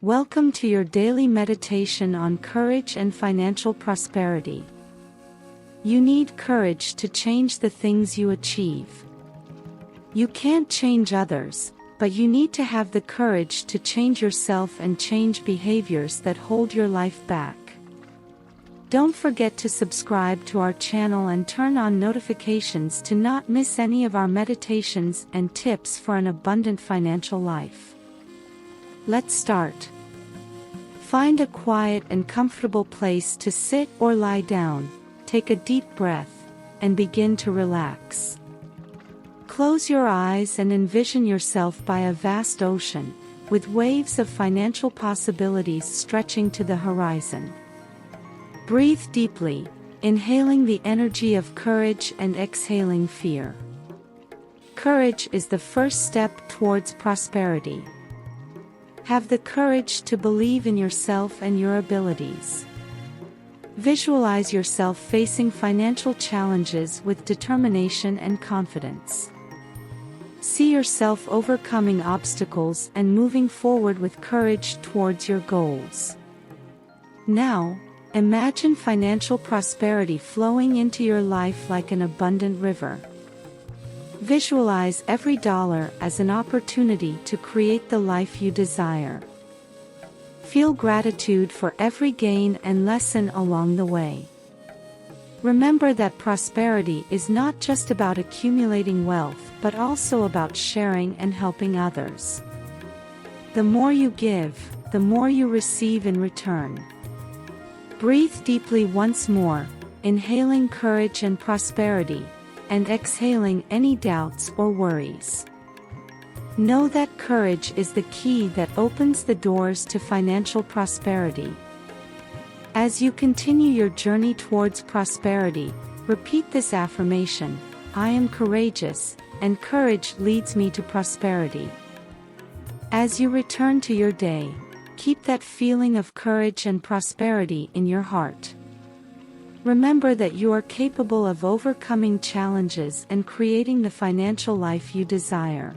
Welcome to your daily meditation on courage and financial prosperity. You need courage to change the things you achieve. You can't change others, but you need to have the courage to change yourself and change behaviors that hold your life back. Don't forget to subscribe to our channel and turn on notifications to not miss any of our meditations and tips for an abundant financial life. Let's start. Find a quiet and comfortable place to sit or lie down, take a deep breath, and begin to relax. Close your eyes and envision yourself by a vast ocean, with waves of financial possibilities stretching to the horizon. Breathe deeply, inhaling the energy of courage and exhaling fear. Courage is the first step towards prosperity. Have the courage to believe in yourself and your abilities. Visualize yourself facing financial challenges with determination and confidence. See yourself overcoming obstacles and moving forward with courage towards your goals. Now, imagine financial prosperity flowing into your life like an abundant river. Visualize every dollar as an opportunity to create the life you desire. Feel gratitude for every gain and lesson along the way. Remember that prosperity is not just about accumulating wealth, but also about sharing and helping others. The more you give, the more you receive in return. Breathe deeply once more, inhaling courage and prosperity, and exhaling any doubts or worries. Know that courage is the key that opens the doors to financial prosperity. As you continue your journey towards prosperity, repeat this affirmation: I am courageous, and courage leads me to prosperity. As you return to your day, keep that feeling of courage and prosperity in your heart. Remember that you are capable of overcoming challenges and creating the financial life you desire.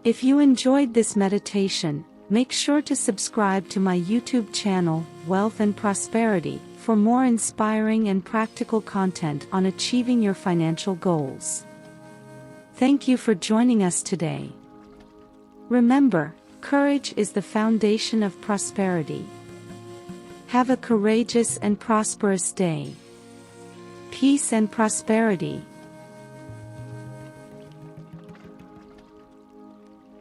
If you enjoyed this meditation, make sure to subscribe to my YouTube channel, Wealth and Prosperity, for more inspiring and practical content on achieving your financial goals. Thank you for joining us today. Remember, courage is the foundation of prosperity. Have a courageous and prosperous day. Peace and prosperity.